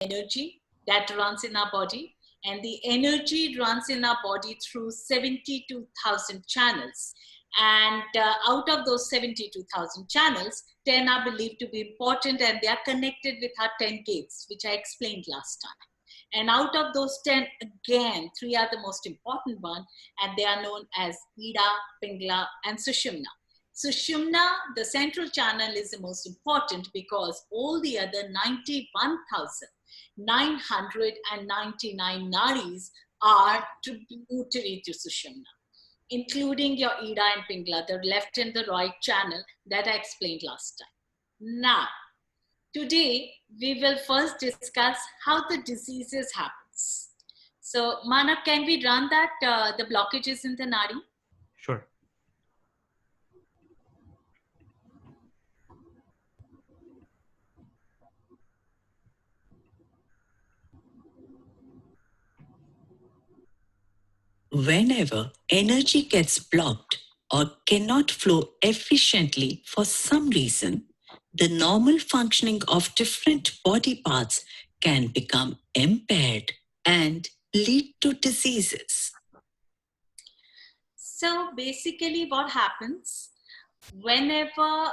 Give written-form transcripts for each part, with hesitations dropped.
energy that runs in our body, and the energy runs in our body through 72,000 channels. And out of those 72,000 channels, 10 are believed to be important, and they are connected with our 10 gates, which I explained last time. And out of those 10, again, 3 are the most important one, and they are known as Ida, Pingla, and Sushumna. Sushumna, the central channel, is the most important because all the other 91,999 nadis are tributary to Sushumna, including your Ida and Pingla, the left and the right channel that I explained last time. Now, today, we will first discuss how the diseases happens. So, Manav, can we run that, the blockages in the nadi? Sure. Whenever energy gets blocked or cannot flow efficiently for some reason, the normal functioning of different body parts can become impaired and lead to diseases. So basically what happens whenever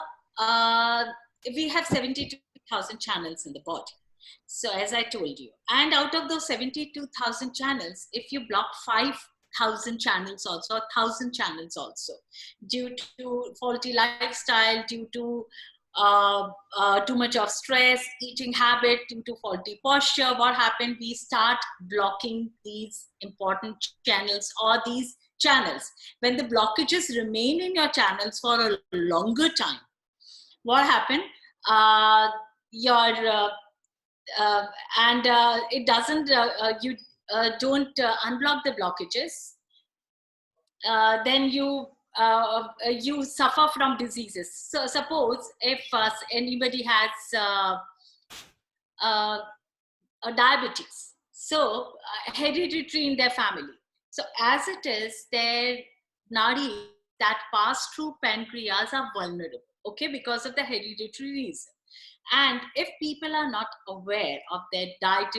we have 72,000 channels in the body. So as I told you, and out of those 72,000 channels, if you block 5,000 channels also, 1,000 channels also, due to faulty lifestyle, due to too much of stress, eating habit, due to faulty posture, what happened? We start blocking these important channels or these channels. When the blockages remain in your channels for a longer time, what happened? It doesn't, you don't unblock the blockages, then you suffer from diseases. So suppose if anybody has a diabetes, so hereditary in their family. So as it is, their nadis that pass through pancreas are vulnerable, okay, because of the hereditary reason. And if people are not aware of their diet,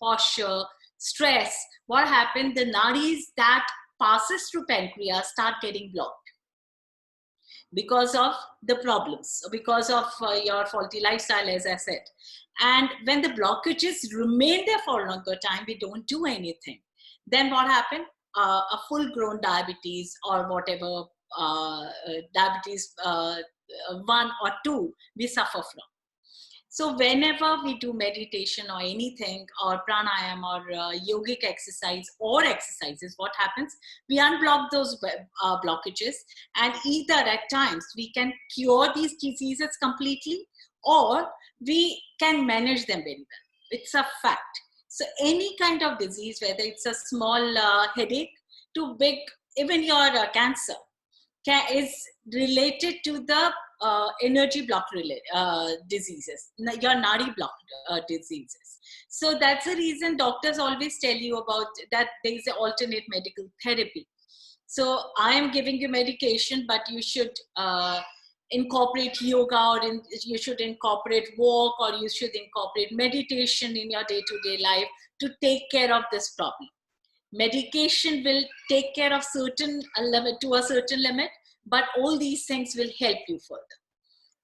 posture, stress, what happened? The nadis that passes through pancreas start getting blocked because of the problems, because of your faulty lifestyle, as I said. And when the blockages remain there for a longer time, we don't do anything. Then what happened? A full-grown diabetes or whatever diabetes 1 or 2 we suffer from. So whenever we do meditation or anything or pranayam or yogic exercise or exercises, what happens? We unblock those blockages, and either at times we can cure these diseases completely or we can manage them very well. It's a fact. So any kind of disease, whether it's a small headache to big, even your cancer, is related to the energy block diseases, your nadi block diseases. So that's the reason doctors always tell you about that there is an alternate medical therapy. So I am giving you medication, but you should incorporate yoga, or you should incorporate walk, or you should incorporate meditation in your day-to-day life to take care of this problem. Medication will take care of certain limit to a certain limit, but all these things will help you further.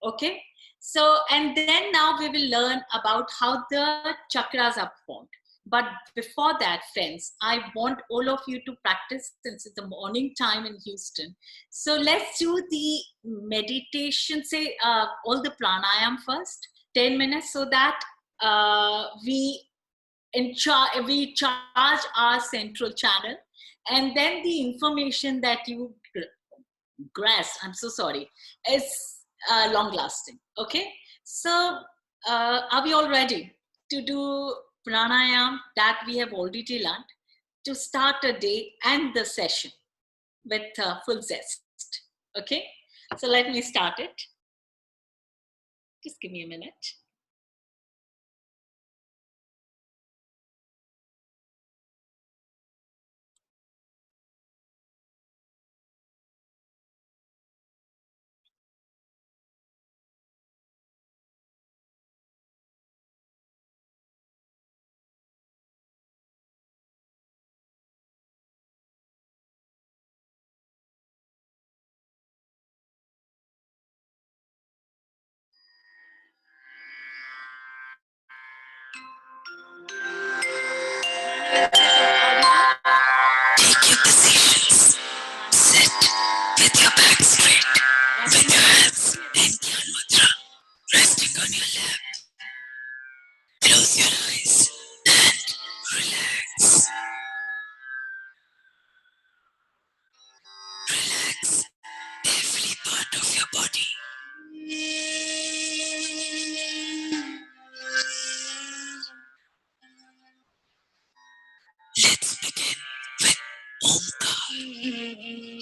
Okay, so and then now we will learn about how the chakras are formed. But before that, friends, I want all of you to practice, since it's the morning time in Houston. So let's do the meditation, say all the pranayam first, 10 minutes, so that we charge our central channel, and then the information that you grasp, I'm so sorry, is long lasting. Okay, so are we all ready to do pranayam that we have already learned, to start a day and the session with full zest? Okay, so let me start it. Just give me a minute. Begin.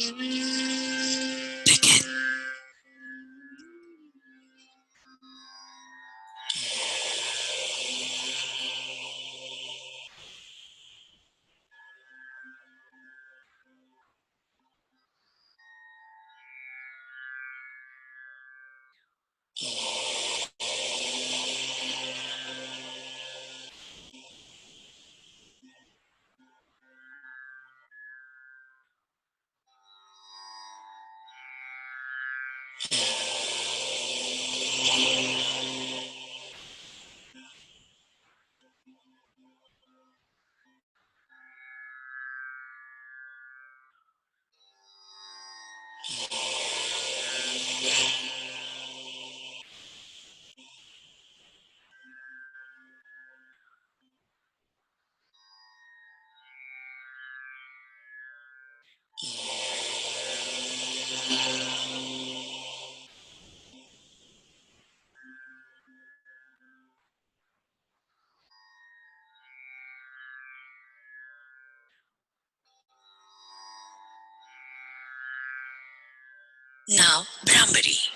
Now, Brahmari.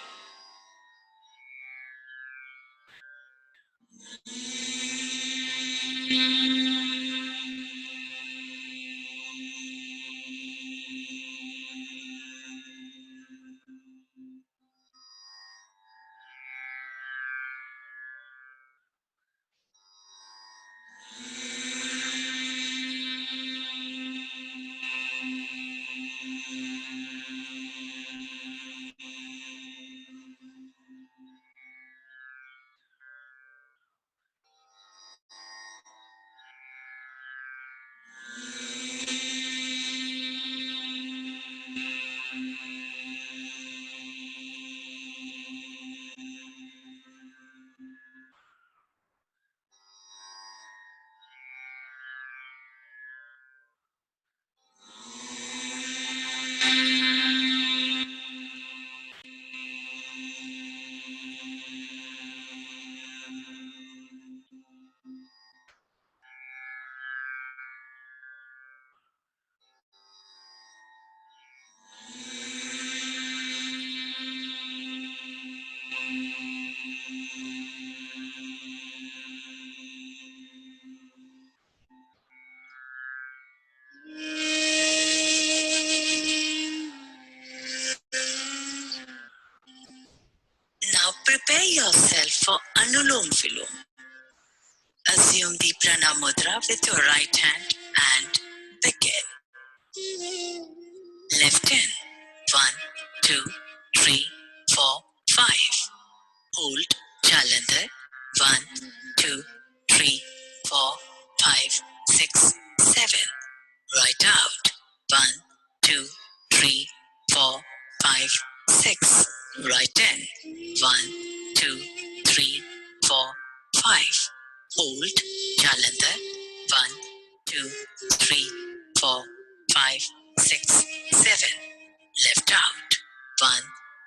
Now prepare yourself for Anulom Vilom. Assume the Pranam Mudra with your right hand and begin. Left in. 1, 2, 3, 4, 5. Hold. Jalandhar. 1, 2, 3, 4, 5, 6, 7. Right out. 1, 2, 3, 4, 5, 6. Right in. 1, 2, 3, 4, 5. Hold. Jalandhar. 1, 2, 3, 4, 5, 6, 7. Left out. 1,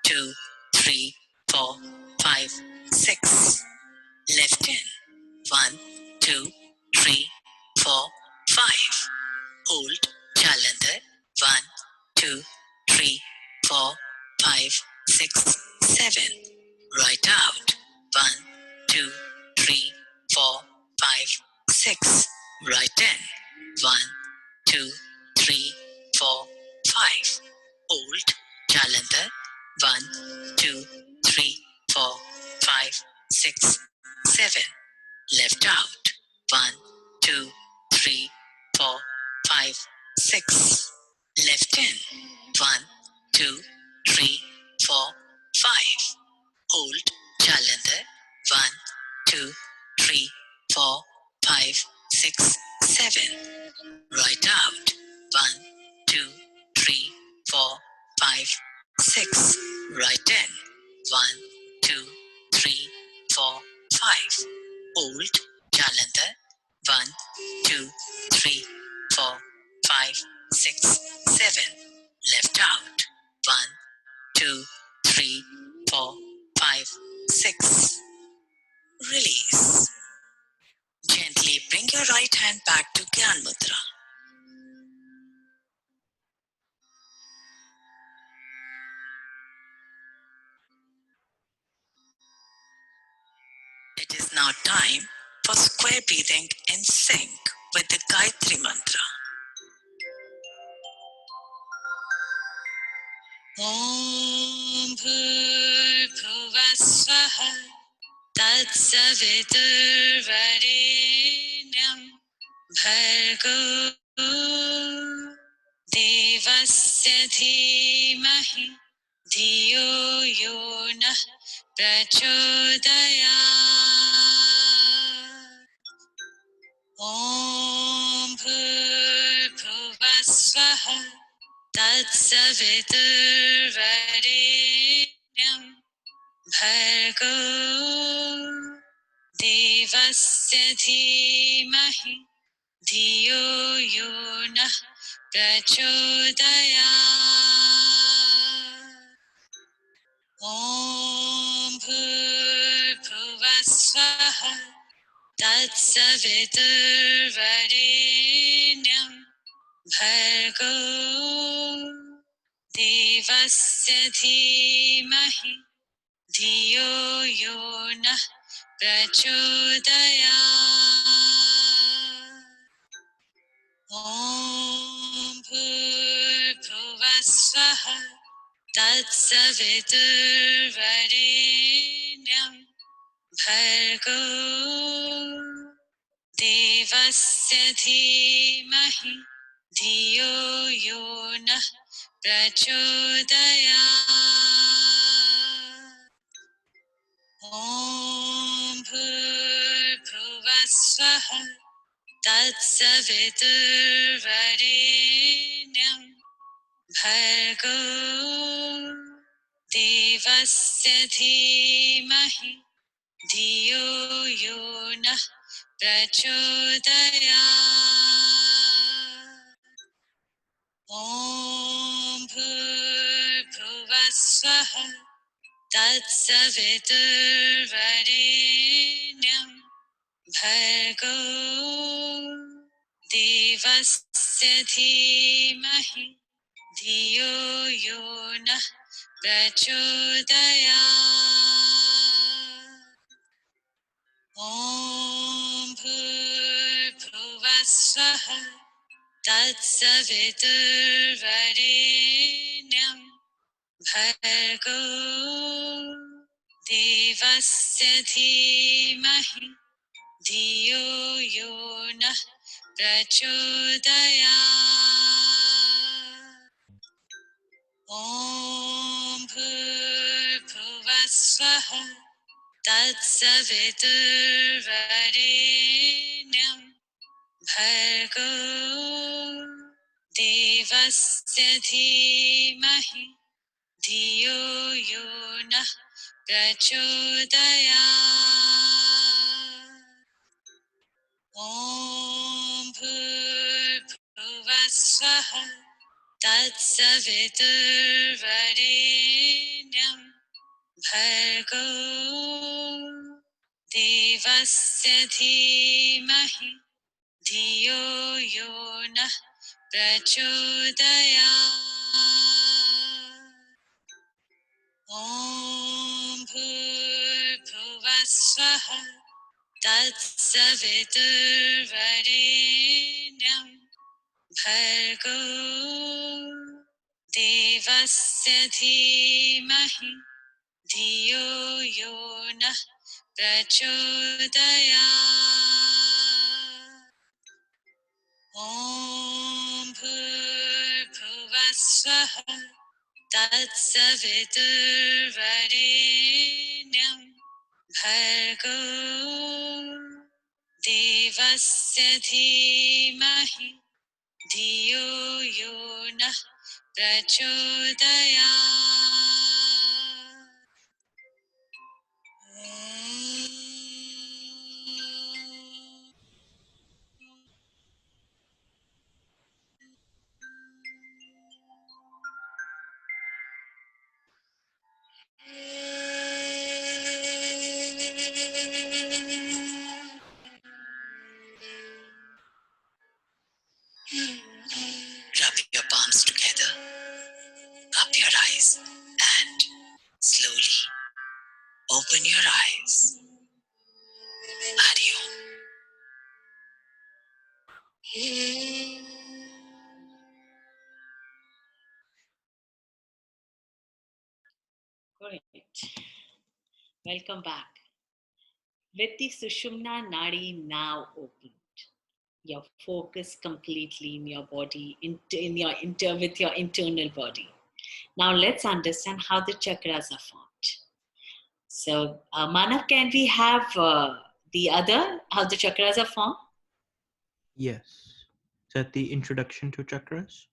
2, 3, 4, 5, 6. Left in. 1, 2, 3, 4, 5. Hold. Jalandhar. 1, 2, 3, 4, 5, 6, 7. Right out. 1, 2, 3, 4, 5, 6. Right in. 1, 2, 3, 4, 5. Hold. Jalandhar. 1, 2, 3, 4, 5, 6, 7. Left out. 1, 2, 3, 4, 5, 6. Left in. 1, 2, 3, 4, 5. Hold. Jalandhar. 1, 2, 3, 4, 5, 6, 7. Right out. 1, 2, 3, 4, 5, 6. Right in. 1, 2, 3, 4, 5. Hold. Jalandhar. 1, 2, 3, 4, 5, 6, 7. Left out. 1, 2, 3, 4, 5, 6. Release. Gently bring your right hand back to Gyan Mudra. square breathing in sync with the Gayatri Mantra. Om Bhurbhuva Swaha Tatsaviturvarenyam Bhargo Devasya Dhimahi Dhiyo Yo Nah Prachodayat. Om Bhurbhuva Swaha Tatsaviturvarenyam Bhargo Devasya Dhimahi Dhiyo Yo Nah Prachodayat. Om Bhurbhuva Swaha Tatsaviturvarenyam Bhargo Devasya Dhimahi Dhiyo Yo Nah Prachodayat. Om Bhurbhuva Swaha Tatsaviturvarenyam Bhargo Devasya Dhimahi Dhiyo Yo Nah Prachodayat. Om Bhurbhuva Swaha Tatsaviturvarenyam Bhargo Devasya Dhimahi Dhiyo Yo Nah Prachodayat. Om Bhurbhuva Swaha Tatsaviturvarenyam Bhargo Devasya Dhimahi Dhiyo Yo Nah Prachodayat. Om Bhurbhuva Swaha Tatsaviturvarenyam Bhargo Devasya Dhimahi Dhiyo Yo Nah Prachodayat. Om Bhurbhuva Swaha Tatsaviturvarenyam Bhargo Devasya Dhimahi Dhiyo Yo Nah Prachodayat. Om Bhurbhuva Swaha Tatsaviturvarenyam Bhargo Devasya Dhimahi Dhiyo Yo Nah Prachodayat. Om Bhurbhuva Swaha Tatsaviturvarenyam Bhargo Devasya Dhimahi Dhiyo Yo Nah Prachodayat. Om Bhurbhuva Swaha Tatsaviturvarenyam Bhargo Devasya Dhimahi Dhiyo Yo Nah Prachodayat. Rub your palms together, cup your eyes, and slowly open your eyes. Hari Om. Great. Welcome back. With the Sushumna Nadi now opened, your focus completely in your body, with your internal body. Now let's understand how the chakras are formed. So, Manav, can we have the other, how the chakras are formed? Yes. Is that the introduction to chakras?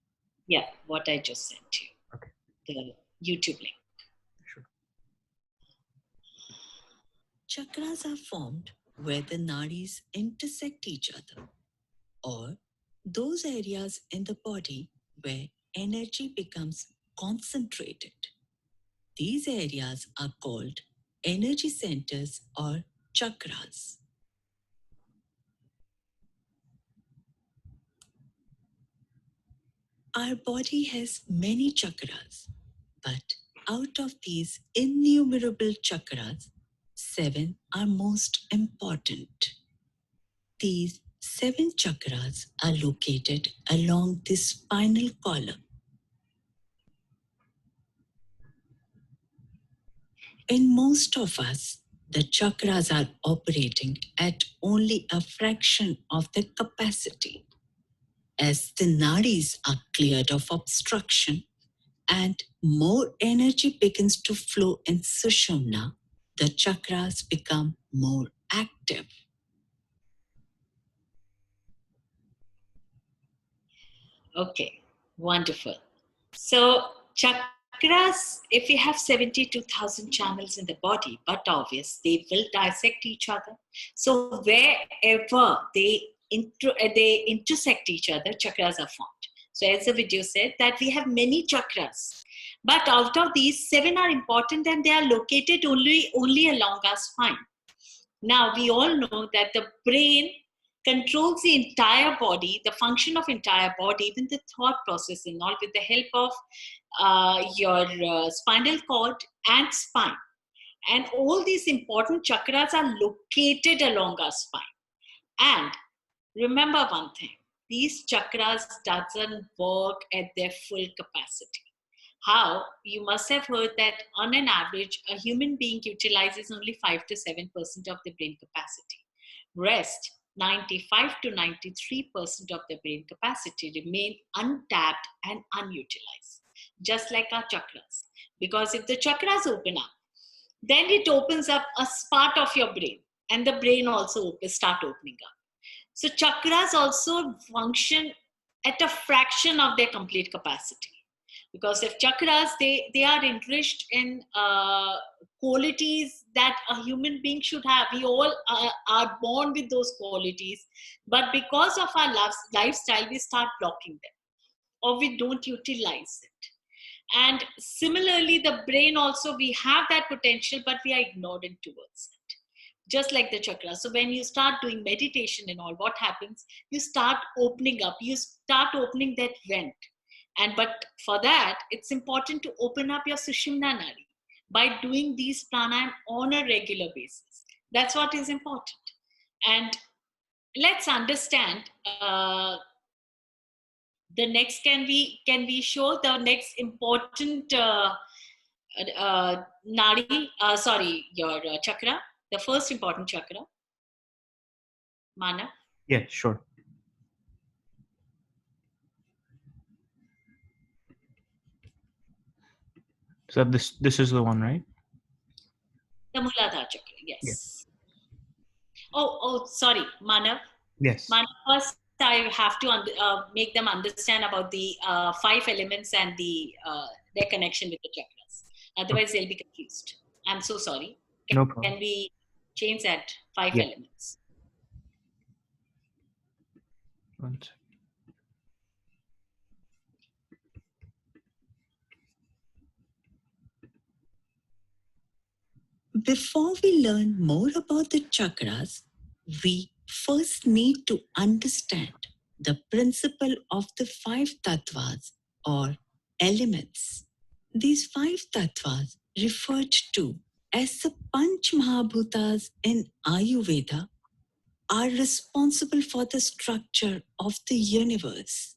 Yeah, what I just sent you. Okay. The YouTube link. Sure. Chakras are formed where the nadis intersect each other, or those areas in the body where energy becomes concentrated. These areas are called energy centers or chakras. Our body has many chakras, but out of these innumerable chakras, 7 are most important. These 7 chakras are located along the spinal column. In most of us, the chakras are operating at only a fraction of their capacity. As the nadis are cleared of obstruction and more energy begins to flow in Sushumna, the chakras become more active. Okay, wonderful. So, chakras, if we have 72,000 channels in the body, but obvious, they will dissect each other. So, wherever they intersect each other, chakras are formed. So, as the video said, that we have many chakras, but out of these, 7 are important and they are located only along our spine. Now, we all know that the brain controls the entire body, the function of entire body, even the thought process and all, with the help of your spinal cord and spine. And all these important chakras are located along our spine. And remember one thing, these chakras doesn't work at their full capacity. How? You must have heard that on an average, a human being utilizes only 5 to 7% of the brain capacity. Rest, 95 to 93% of the brain capacity remain untapped and unutilized, just like our chakras. Because if the chakras open up, then it opens up a part of your brain, and the brain also start opening up. So chakras also function at a fraction of their complete capacity. Because if chakras, they are enriched in qualities that a human being should have. We all are born with those qualities, but because of our lifestyle, we start blocking them, or we don't utilize it. And similarly, the brain also, we have that potential, but we are ignoring towards it, just like the chakra. So when you start doing meditation and all, what happens? You start opening up, you start opening that vent. And but for that, it's important to open up your Sushumna Nadi by doing these pranayam on a regular basis. That's what is important. And let's understand the next. Can we show the next important nadi? Sorry, your chakra, the first important chakra, Mana. Yeah, sure. So this is the one, right? The Muladhara chakra, yes. Yes. Oh, sorry, Manav. Yes. Manav, first I have to make them understand about the 5 elements and their connection with the chakras. Otherwise, they'll be confused. I'm so sorry. No problem. Can we change that 5 Yeah. elements? One second. Before we learn more about the chakras, we first need to understand the principle of the 5 tattvas or elements. These 5 tattvas, referred to as the Panch Mahabhutas in Ayurveda, are responsible for the structure of the universe.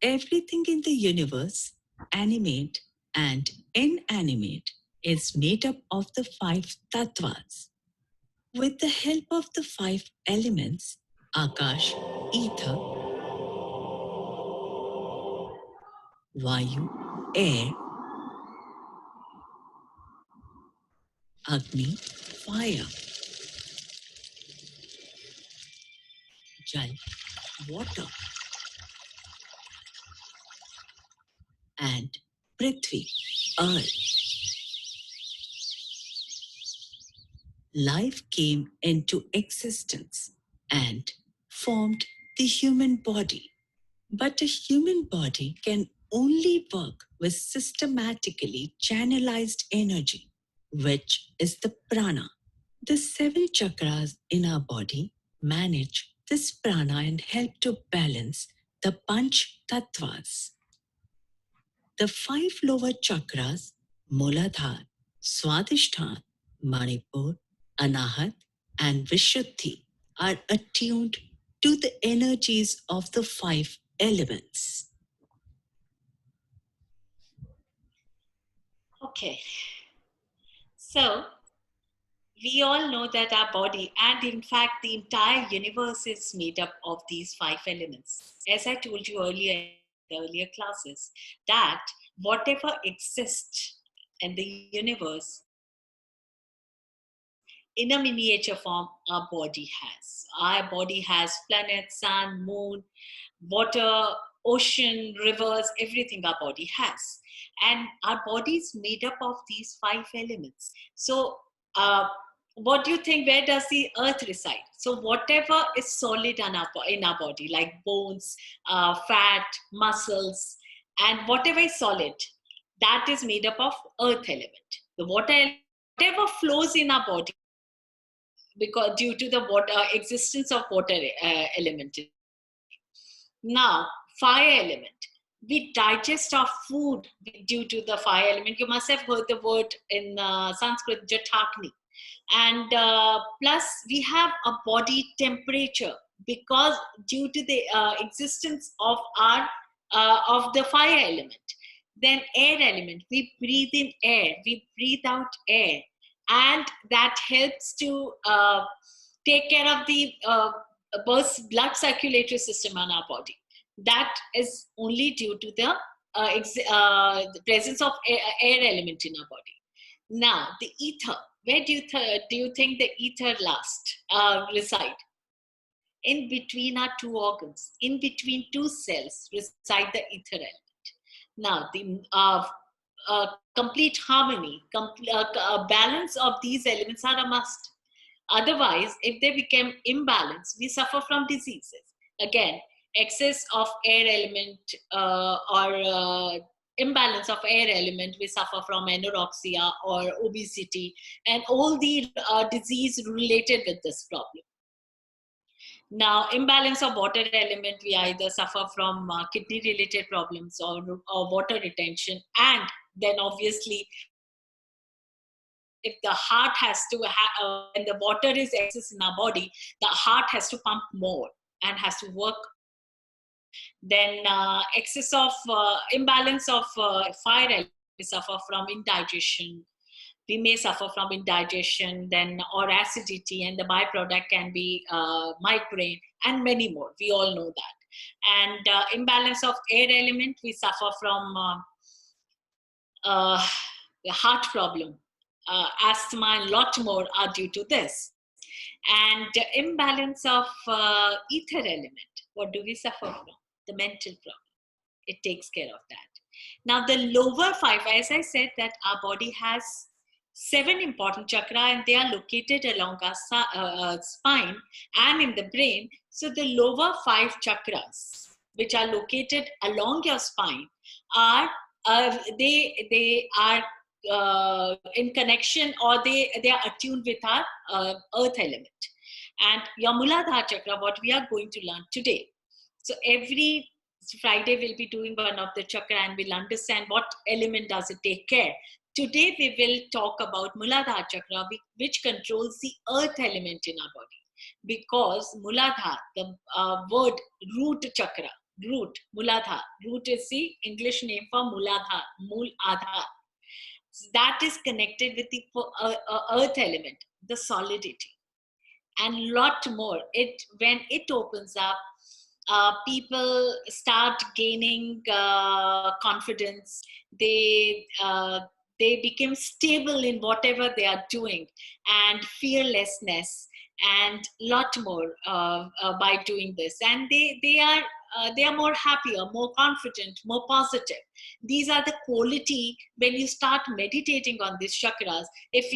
Everything in the universe, animate and inanimate, is made up of the 5 tattvas. With the help of the 5 elements, Akash, ether, Vayu, air, Agni, fire, Jal, water, and Prithvi, earth, life came into existence and formed the human body. But a human body can only work with systematically channelized energy, which is the prana. The 7 chakras in our body manage this prana and help to balance the Panch Tattvas. The 5 lower chakras, Muladhara, Swadhisthana, Manipur, Anahat, and Vishuddhi, are attuned to the energies of the 5 elements. Okay. So, we all know that our body, and in fact, the entire universe is made up of these 5 elements. As I told you earlier in the earlier classes, that whatever exists in the universe, in a miniature form, our body has. Our body has planets, sun, moon, water, ocean, rivers, everything our body has. And our body is made up of these 5 elements. So, what do you think? Where does the earth reside? So, whatever is solid in our body, like bones, fat, muscles, and whatever is solid, that is made up of earth element. The whatever flows in our body, because due to the water existence of water element. Now, fire element. We digest our food due to the fire element. You must have heard the word in Sanskrit, Jatakni. And plus, we have a body temperature because due to the existence of our of the fire element. Then air element. We breathe in air. We breathe out air, and that helps to take care of the blood circulatory system on our body. That is only due to the presence of air element in our body. Now, the ether. Where do you think the ether reside? In between our 2 organs, in between 2 cells, reside the ether element. Now, the complete harmony, balance of these elements are a must. Otherwise, if they become imbalanced, we suffer from diseases. Again, excess of air element or imbalance of air element, we suffer from anorexia or obesity and all the disease related with this problem. Now, imbalance of water element, we either suffer from kidney related problems or water retention. And then obviously, if the heart has to when the water is excess in our body, the heart has to pump more and has to work. Then excess of imbalance of fire element, we suffer from indigestion. We may suffer from indigestion, then or acidity, and the byproduct can be migraine and many more. We all know that. And imbalance of air element, we suffer from the heart problem, asthma, and a lot more are due to this. And imbalance of ether element, what do we suffer from? The mental problem. It takes care of that. Now, the lower 5, as I said, that our body has 7 important chakra and they are located along our spine and in the brain. So the lower 5 chakras, which are located along your spine, are they are in connection, or they are attuned with our earth element. And your Muladhara chakra, what we are going to learn today. So every Friday we'll be doing one of the chakra and we'll understand what element does it take care. Today we will talk about Muladhara chakra, which controls the earth element in our body. because Muladhara, the word root chakra, root is the English name for Muladhara, Mool Adhar. That is connected with the earth element, the solidity, and lot more. When it opens up, people start gaining confidence. They become stable in whatever they are doing, and fearlessness, and lot more by doing this. And they are more happier, more confident, more positive. These are the quality when you start meditating on these chakras. If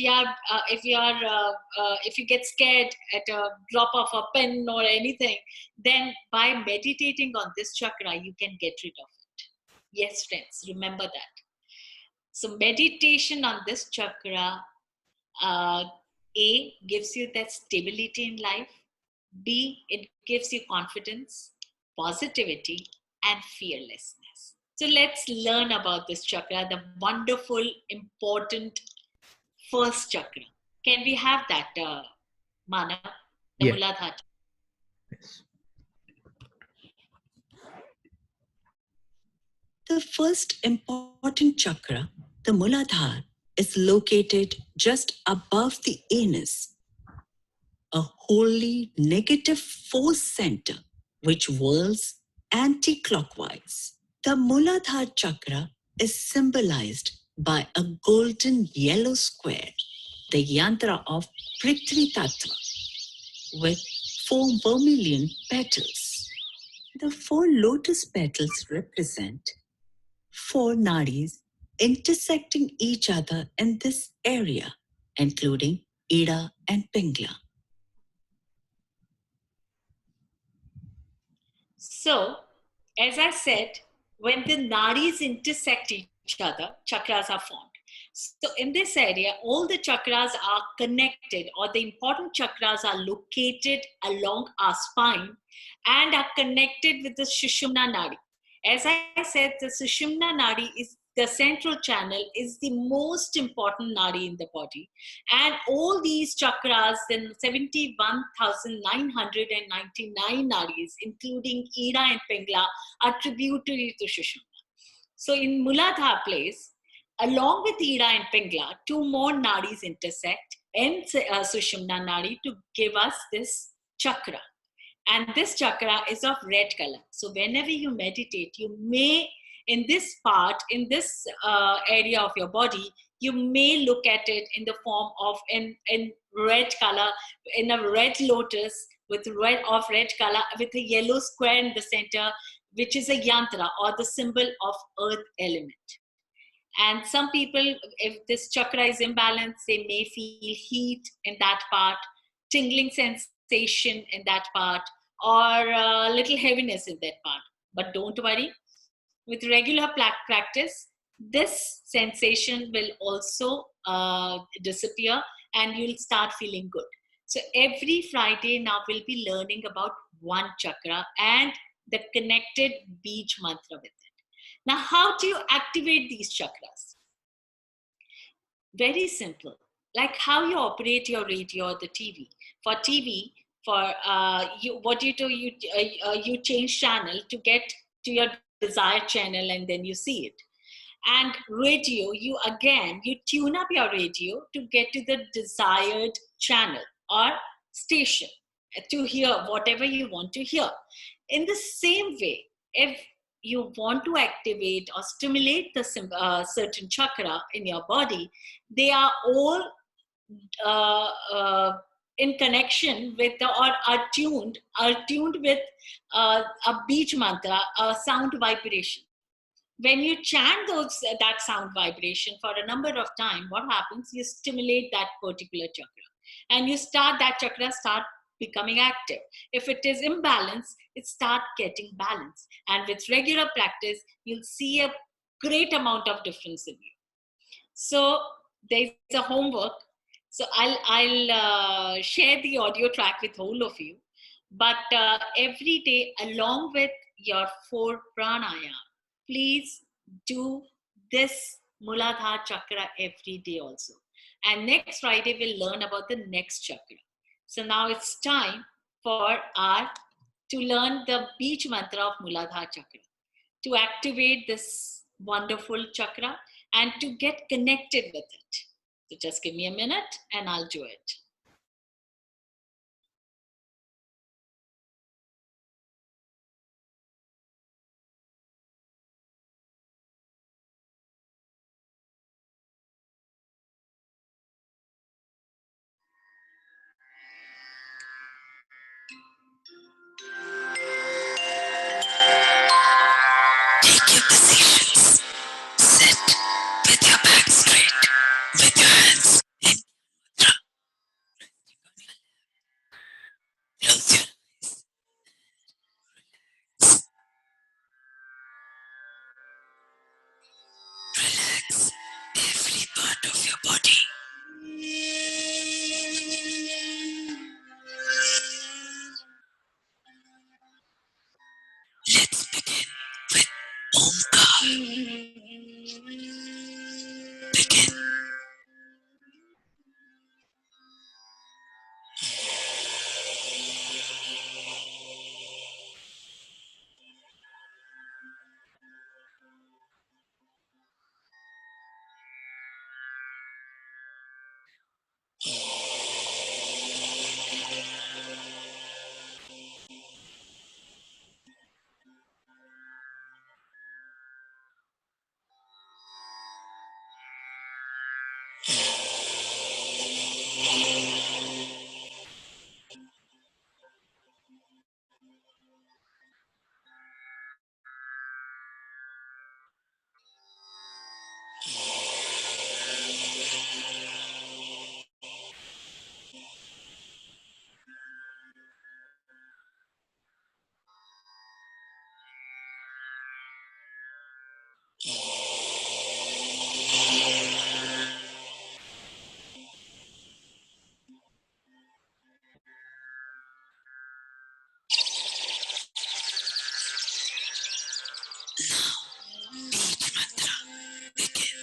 you get scared at a drop of a pen or anything, then by meditating on this chakra, you can get rid of it. Yes, friends, remember that. So meditation on this chakra, A, gives you that stability in life. B, it gives you confidence, positivity, and fearlessness. So let's learn about this chakra, the wonderful, important first chakra. Can we have that, Manav? The Yeah. Muladhara. Yes. The first important chakra, the Muladhara, is located just above the anus, a wholly negative force center which whirls anti-clockwise. The Muladhara chakra is symbolized by a golden yellow square, the yantra of Prithvi Tattva, with 4 vermilion petals. The 4 lotus petals represent 4 nadis intersecting each other in this area, including Ida and Pingla. So, as I said, when the nadis intersect each other, chakras are formed. So, in this area, all the chakras are connected, or the important chakras are located along our spine and are connected with the Sushumna Nadi. As I said, the Sushumna Nadi is the central channel, is the most important nadi in the body. And all these chakras, then 71,999 nadis, including Ida and Pingla, are tributary to Sushumna. So in Muladhara place, along with Ida and Pingla, 2 more nadis intersect in Sushumna nadi to give us this chakra. And this chakra is of red color. So whenever you meditate, you may, in this part, in this area of your body, you may look at it in the form of in red color, in a red lotus with red color, with a yellow square in the center, which is a yantra, or the symbol of earth element. And some people, if this chakra is imbalanced, they may feel heat in that part, tingling sensation in that part, or a little heaviness in that part. But don't worry, with regular practice, this sensation will also disappear, and you'll start feeling good. So every Friday now we'll be learning about one chakra and the connected beach mantra with it. Now, how do you activate these chakras? Very simple. Like how you operate your radio or the TV. For TV, what you do, you change channel to get to your desired channel, and then you see it. And radio, you tune up your radio to get to the desired channel or station to hear whatever you want to hear. In the same way, if you want to activate or stimulate the certain chakra in your body, they are all in connection with or are tuned with a beach mantra, a sound vibration. When you chant that sound vibration for a number of time, what happens? You stimulate that particular chakra, and that chakra start becoming active. If it is imbalanced, it start getting balanced. And with regular practice, you'll see a great amount of difference in you. So there's a homework. So I'll share the audio track with all of you. But every day, along with your 4 pranayama, please do this Muladhara chakra every day also. And next Friday, we'll learn about the next chakra. So now it's time for our to learn the beach mantra of Muladhara Chakra, to activate this wonderful chakra and to get connected with it. So just give me a minute and I'll do it. Take your positions. Sit with your back straight, with your hands in mudra. Close your eyes. Relax every part of your body. Let's begin with Omkar. Begin. Beach mantra. Begin.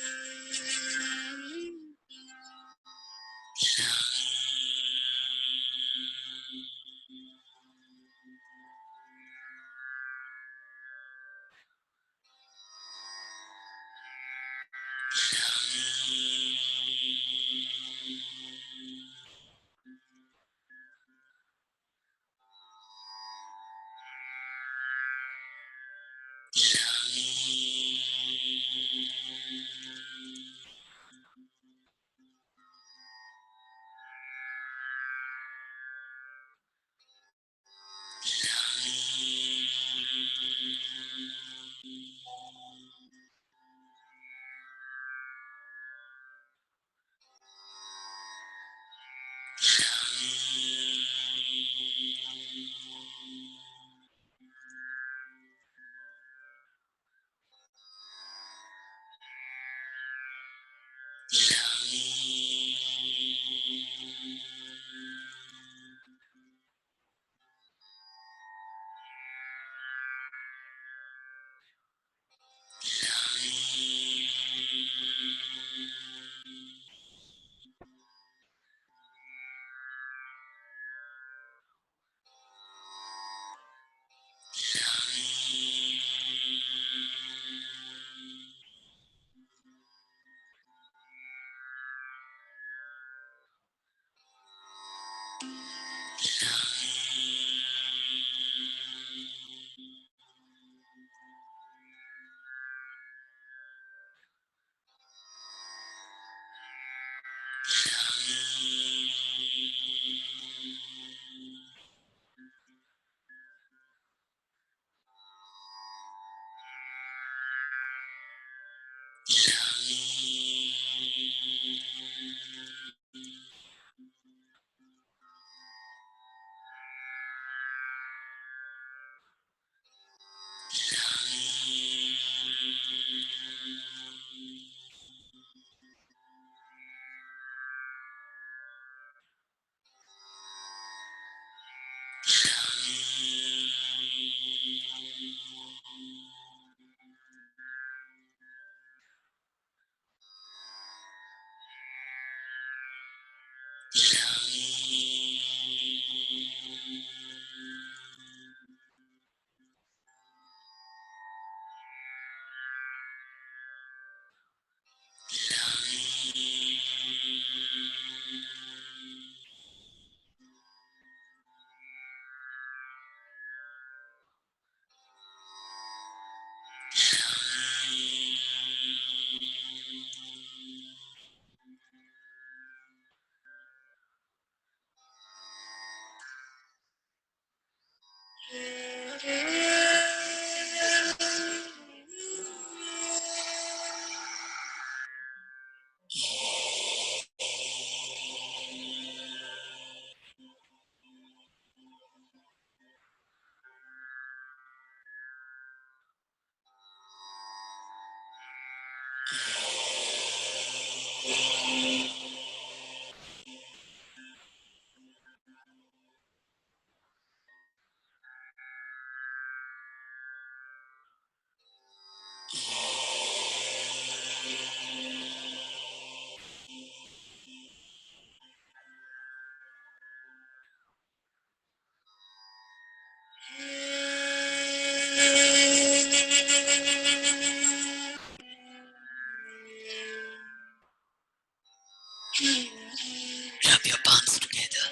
Rub your palms together,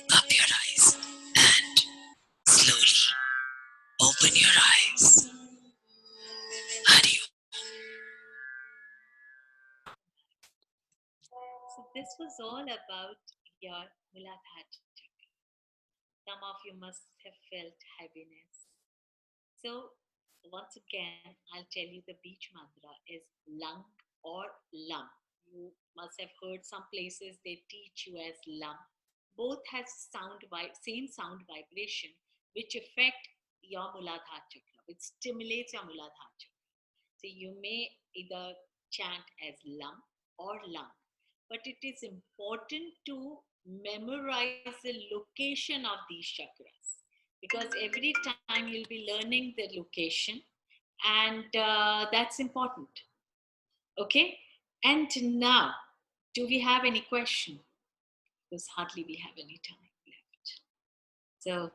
cup your eyes, and slowly open your eyes. Hari So this was all about your Muladhara chakra. Some of you must have felt heaviness. So once again, I'll tell you the beach mantra is lung or lum. You must have heard some places they teach you as lum. Both have same sound vibration, which affect your Muladhara chakra, which stimulates your Muladhara chakra. So you may either chant as lum or lung, but it is important to memorize the location of these chakras, because every time you'll be learning the location, and that's important. Okay, and now, do we have any question? Because hardly we have any time left. So,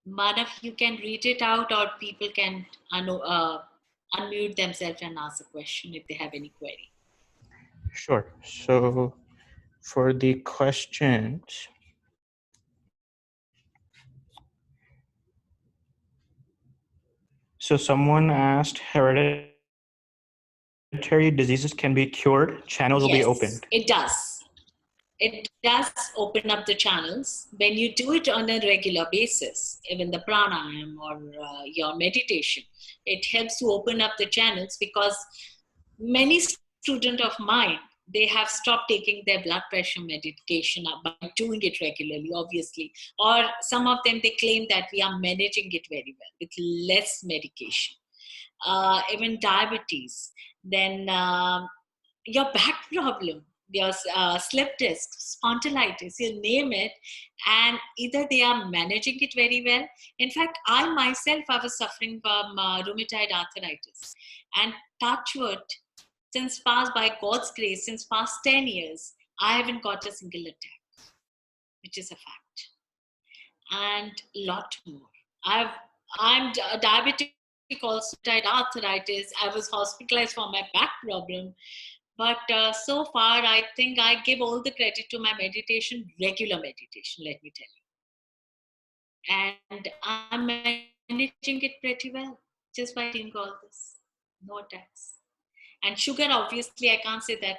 Manav, you can read it out, or people can unmute themselves and ask a question if they have any query. Sure. So for the questions, so someone asked, hereditary diseases can be cured, channels will be opened. Yes, it does. It does open up the channels when you do it on a regular basis, even the pranayam or your meditation. It helps to open up the channels, because many students of mine, they have stopped taking their blood pressure medication by doing it regularly, obviously, or some of them, they claim that we are managing it very well with less medication. Even diabetes, then your back problem, your slip disc, spondylitis, you name it, and either they are managing it very well. In fact, I myself, I was suffering from rheumatoid arthritis, and touch wood, since past, by God's grace, since past 10 years, I haven't got a single attack, which is a fact, and lot more. I'm diabetic also, rheumatoid arthritis. I was hospitalized for my back problem. But so far, I think I give all the credit to my meditation, regular meditation, let me tell you. And I'm managing it pretty well just by doing all this. No attacks. And sugar, obviously, I can't say that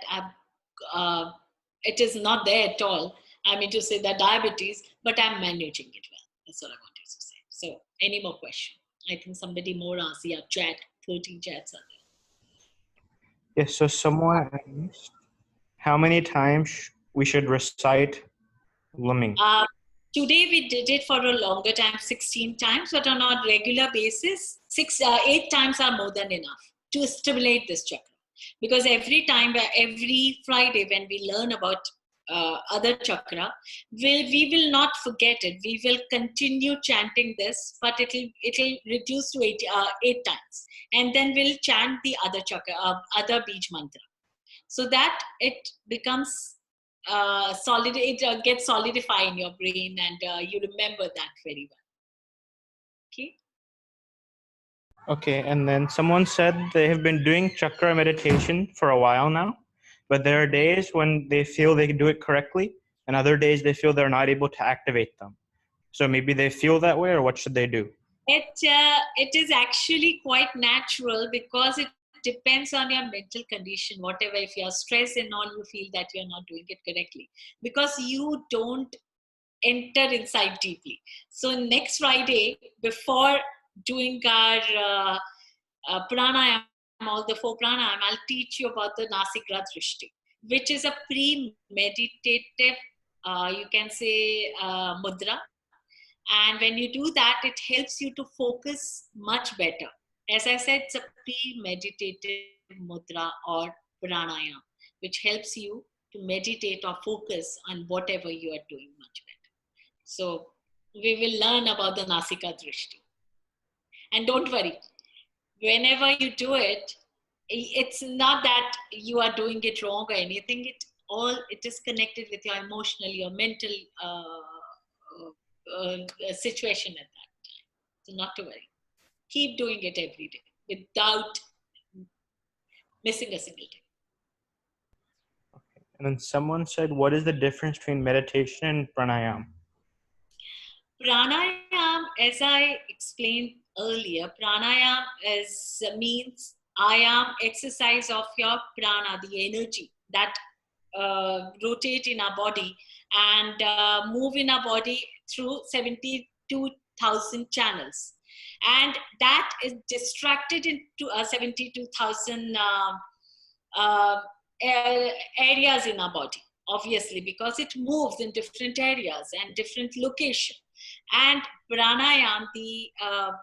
it is not there at all. I mean to say that diabetes, but I'm managing it well. That's all I wanted to say. So, any more question? I think somebody more asked. Yeah, chat, 13 chats are there. Yes, so someone asked how many times we should recite lumming. Today we did it for a longer time, 16 times, but on a regular basis, 8 times are more than enough to stimulate this chakra. Because every time, every Friday, when we learn about other chakra, we will not forget it. We will continue chanting this, but it'll reduce to 8 times, and then we'll chant the other chakra, other beach mantra, so that it becomes solid. It gets solidified in your brain, and you remember that very well. Okay. Okay, and then someone said they have been doing chakra meditation for a while now, but there are days when they feel they can do it correctly, and other days they feel they're not able to activate them. So maybe they feel that way, or what should they do? It is actually quite natural, because it depends on your mental condition. Whatever, if you're stressed and all, you feel that you're not doing it correctly because you don't enter inside deeply. So next Friday, before doing our pranayam, all the 4 pranayam, I'll teach you about the Nasigra Drishti, which is a pre-meditative, you can say, mudra. And when you do that, it helps you to focus much better. As I said, it's a pre-meditative mudra or pranayam, which helps you to meditate or focus on whatever you are doing much better. So we will learn about the Nasika Drishti. And don't worry, whenever you do it, it's not that you are doing it wrong or anything. It is connected with your emotional, your mental situation at that time. So not to worry. Keep doing it every day without missing a single day. Okay. And then someone said, what is the difference between meditation and pranayam? Pranayam, as I explained earlier, pranayam means ayam, exercise of your prana, the energy that rotate in our body and move in our body through 72,000 channels. And that is distracted into 72,000 areas in our body, obviously, because it moves in different areas and different locations. And pranayam, the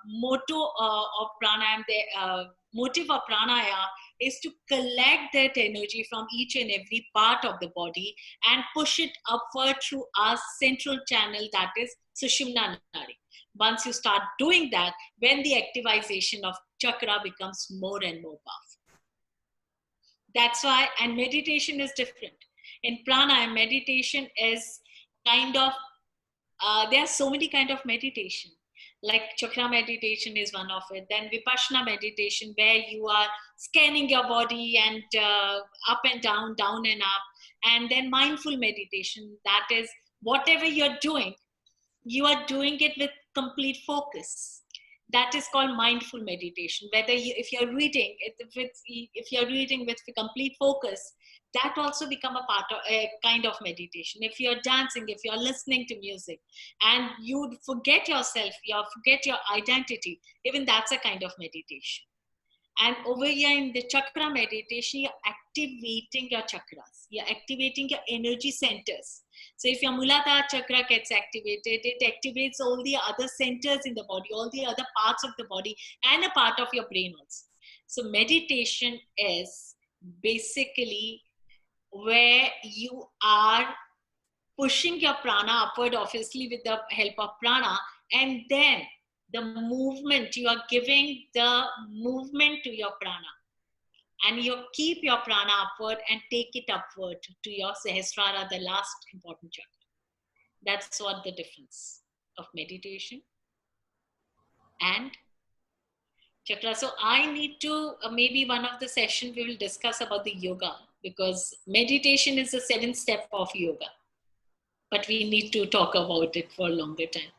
motto of pranayam, the motive of pranayam is to collect that energy from each and every part of the body and push it upward through our central channel, that is Sushumna Nadi. Once you start doing that, when the activization of chakra becomes more and more powerful. That's why, and meditation is different. In pranayam, meditation is kind of, there are so many kind of meditation. Like chakra meditation is one of it. Then vipassana meditation, where you are scanning your body and up and down, down and up. And then mindful meditation, that is whatever you're doing, you are doing it with complete focus. That is called mindful meditation. Whether if you're reading, if you're reading with complete focus, that also become a part of a kind of meditation. If you're dancing, if you're listening to music, and you forget yourself, you forget your identity, even that's a kind of meditation. And over here in the chakra meditation, you're activating your chakras. You're activating your energy centers. So if your Muladhara chakra gets activated, it activates all the other centers in the body, all the other parts of the body, and a part of your brain also. So meditation is basically where you are pushing your prana upward, obviously with the help of prana, and then the movement, you are giving the movement to your prana. And you keep your prana upward and take it upward to your Sahasrara, the last important chakra. That's what the difference of meditation and chakra. So I need to, maybe one of the sessions we will discuss about the yoga, because meditation is the 7th step of yoga. But we need to talk about it for a longer time.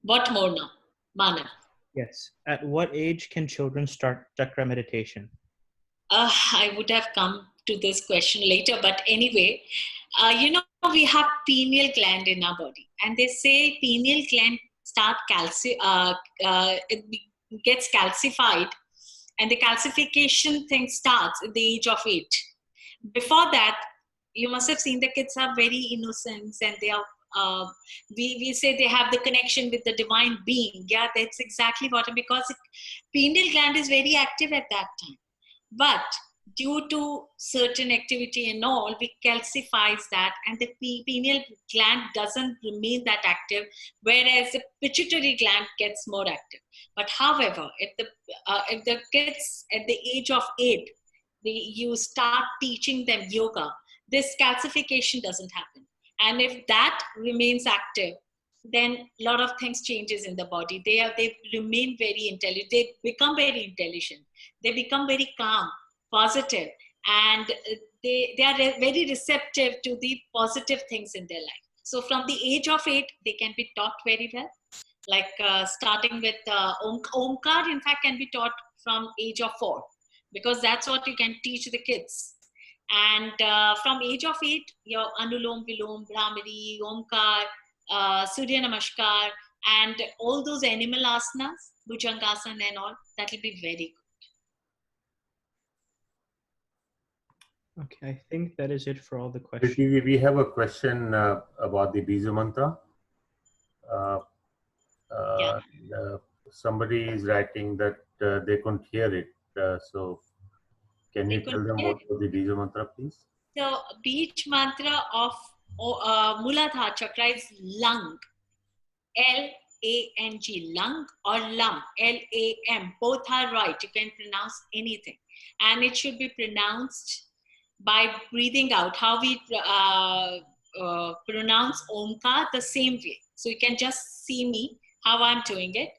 What more now? Manav. Yes. At what age can children start chakra meditation? I would have come to this question later, but anyway, we have pineal gland in our body, and they say pineal gland it gets calcified, and the calcification thing starts at the age of 8. Before that, you must have seen the kids are very innocent, and they are we say they have the connection with the divine being. Yeah, that's exactly what, because pineal gland is very active at that time. But due to certain activity and all, we calcifies that, and the pineal gland doesn't remain that active, whereas the pituitary gland gets more active. But however, if the kids at the age of 8, you start teaching them yoga, this calcification doesn't happen. And if that remains active, then a lot of things changes in the body. They remain very intelligent. They become very intelligent. They become very calm, positive, and they are very receptive to the positive things in their life. So from the age of 8, they can be taught very well. Like starting with Omkar, in fact, can be taught from age of 4. because that's what you can teach the kids. And from age of 8, your Anulom Vilom, Brahmari, Omkar, Surya Namaskar, and all those animal asanas, Bhujangasana and all, that will be very good. Okay, I think that is it for all the questions. We have a question about the Bija Mantra. Yeah. Somebody is writing that they couldn't hear it. So can They you tell them couldn't what was the Bija Mantra, please? So, beach mantra of Muladhara chakra is lung, L-A-N-G, lung, or lam, L-A-M. Both are right. You can pronounce anything. And it should be pronounced by breathing out. How we pronounce Omkar, the same way. So you can just see me, how I'm doing it.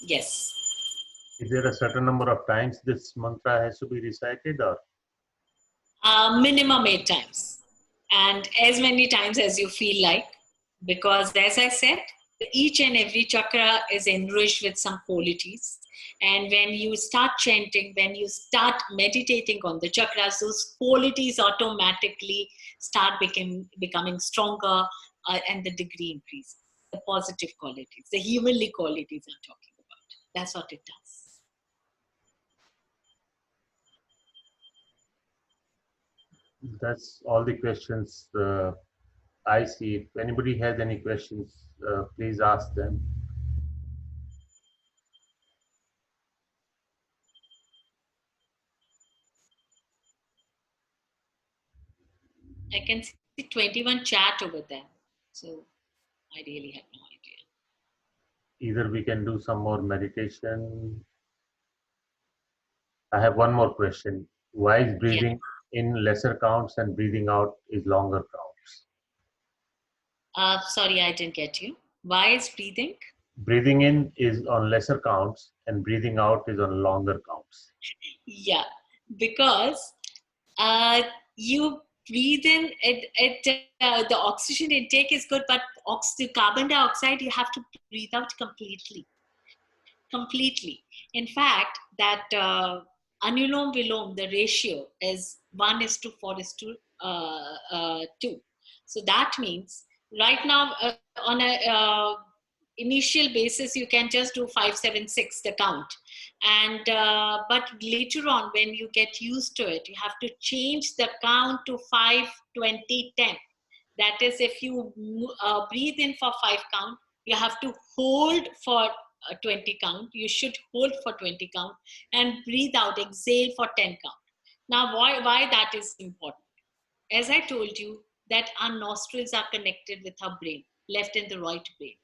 Yes. Is there a certain number of times this mantra has to be recited, or? Minimum 8 times, and as many times as you feel like, because as I said, each and every chakra is enriched with some qualities, and when you start chanting, when you start meditating on the chakras, those qualities automatically start becoming stronger, and the degree increases. The positive qualities, the heavenly qualities I'm talking about. That's what it does. That's all the questions I see. If anybody has any questions, please ask them. I can see 21 chat over there. So I really have no idea. Either we can do some more meditation. I have one more question. Why is breathing in lesser counts and breathing out is longer counts? Sorry, I didn't get you. Why is breathing? Breathing in is on lesser counts and breathing out is on longer counts. Yeah, because you breathe in, the oxygen intake is good, but the carbon dioxide, you have to breathe out completely. In fact, that Anulom Vilom, the ratio is 1:4:2. So that means right now on a initial basis, you can just do 5-7-6 the count, and but later on when you get used to it, you have to change the count to 5-20-10. That is, if you breathe in for 5 count, you have to hold for 20 count. You should hold for 20 count and breathe out, exhale for 10 count. Now, why that is important? As I told you, that our nostrils are connected with our brain, left and the right brain.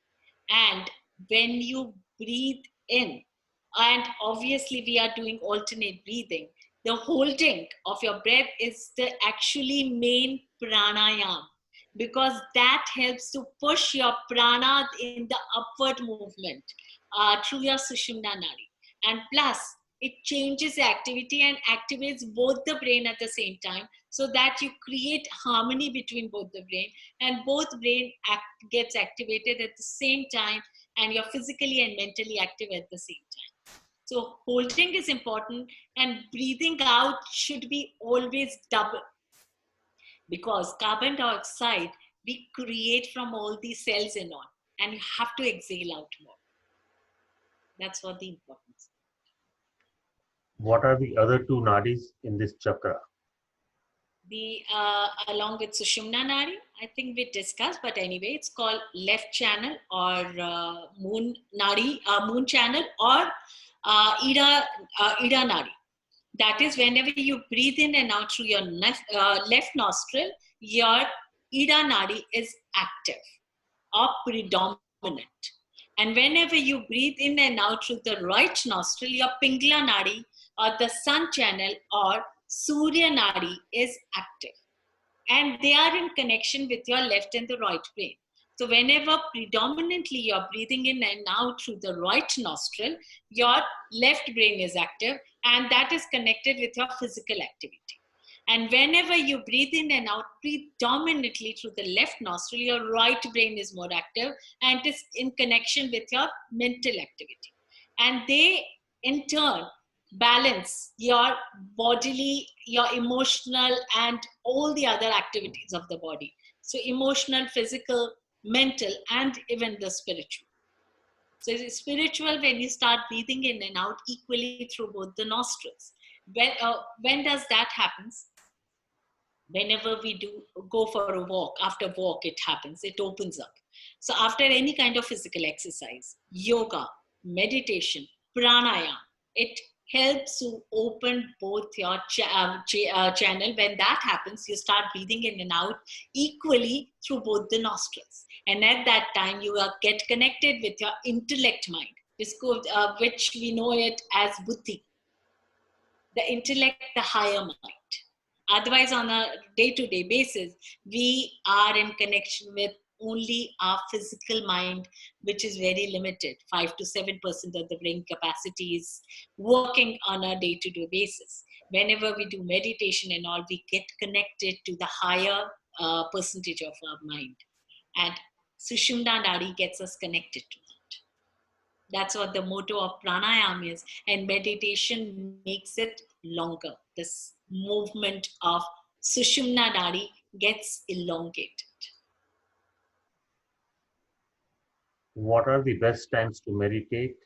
And when you breathe in, and obviously we are doing alternate breathing, the holding of your breath is the actually main pranayam, because that helps to push your prana in the upward movement through your Sushumna Nadi. And plus, it changes the activity and activates both the brain at the same time, so that you create harmony between both the brain, and both brain gets activated at the same time, and you're physically and mentally active at the same time. So holding is important, and breathing out should be always double, because carbon dioxide we create from all these cells and all, and you have to exhale out more. That's what the importance. What are the other 2 nadis in this chakra? The along with Sushumna Nadi, I think we discussed, but anyway, it's called left channel, or moon Nadi, moon channel, or Ida Nadi. That is, whenever you breathe in and out through your left nostril, your Ida Nadi is active or predominant. And whenever you breathe in and out through the right nostril, your Pingla Nadi or the sun channel or Surya Nadi is active. And they are in connection with your left and the right brain. So whenever predominantly you're breathing in and out through the right nostril, your left brain is active, and that is connected with your physical activity. And whenever you breathe in and out predominantly through the left nostril, your right brain is more active and is in connection with your mental activity. And they, in turn, balance your bodily, your emotional, and all the other activities of the body. So emotional, physical, mental, and even the spiritual. So it's spiritual when you start breathing in and out equally through both the nostrils. When does that happen? Whenever we do go for a walk, after walk it happens, it opens up. So after any kind of physical exercise, yoga, meditation, pranayama, it helps to open both your channel. When that happens, you start breathing in and out equally through both the nostrils. And at that time, you get connected with your intellect mind, which we know it as buddhi. The intellect, the higher mind. Otherwise, on a day-to-day basis, we are in connection with only our physical mind, which is very limited. 5 to 7% of the brain capacity is working on a day-to-day basis. Whenever we do meditation and all, we get connected to the higher percentage of our mind. And Sushumna Nadi gets us connected to that. That's what the motto of pranayama is. And meditation makes it longer. This movement of Sushumna Nadi gets elongated. What are the best times to meditate,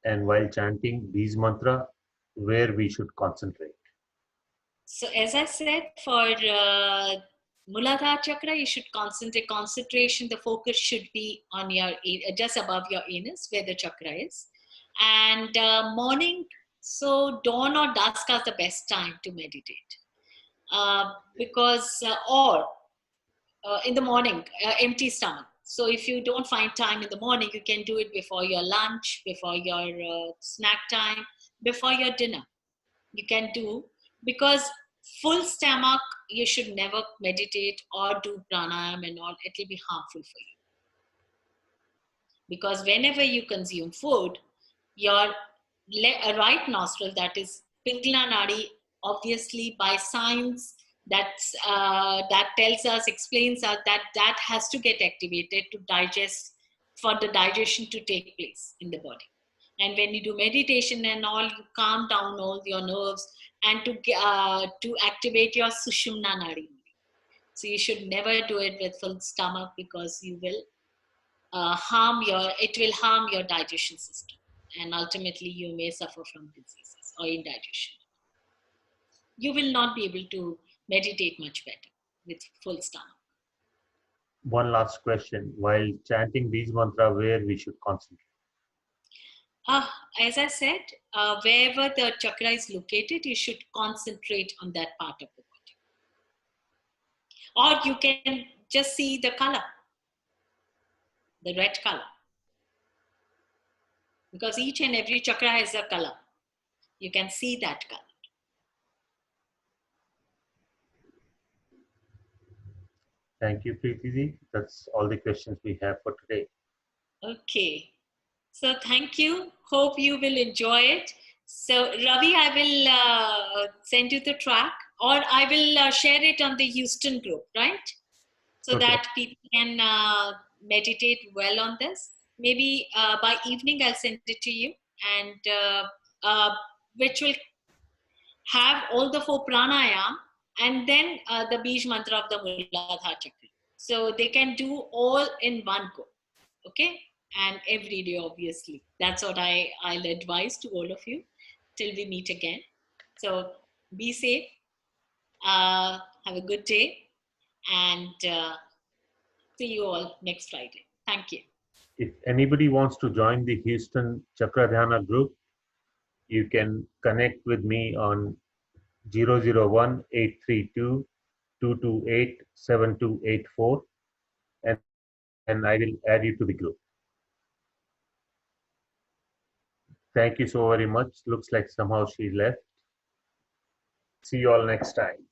and while chanting these mantra, where we should concentrate? So as I said, for Muladhara Chakra, you should concentrate. Concentration, the focus should be on your, just above your anus, where the chakra is. And morning, so dawn or dusk are the best time to meditate. Or in the morning, empty stomach. So if you don't find time in the morning, you can do it before your lunch, before your snack time, before your dinner. You can do, because full stomach, you should never meditate or do pranayama and all. It will be harmful for you. Because whenever you consume food, your right nostril, that is Pingla Nadi, obviously by science, that tells us, explains us that has to get activated to digest, for the digestion to take place in the body. And when you do meditation and all, you calm down all your nerves and to activate your Sushumna Nadi. So you should never do it with full stomach, because you will it will harm your digestion system, and ultimately you may suffer from diseases or indigestion. You will not be able to meditate much better with full stomach. One last question. While chanting these mantra, where we should concentrate? As I said, wherever the chakra is located, you should concentrate on that part of the body. Or you can just see the color, the red color. Because each and every chakra has a color. You can see that color. Thank you, Preeti. That's all the questions we have for today. Okay. So thank you. Hope you will enjoy it. So Ravi, I will send you the track, or I will share it on the Houston group, right? So Okay. that people can meditate well on this. Maybe by evening I'll send it to you, and which will have all the 4 pranayam, and then the Bij mantra of the Muladhara Chakra. So they can do all in one go. Okay? And every day, obviously. That's what I'll advise to all of you till we meet again. So be safe. Have a good day. And see you all next Friday. Thank you. If anybody wants to join the Houston Chakra Dhyana group, you can connect with me on 001-832-228-7284, and I will add you to the group. Thank you so very much. Looks like somehow she left. See you all next time.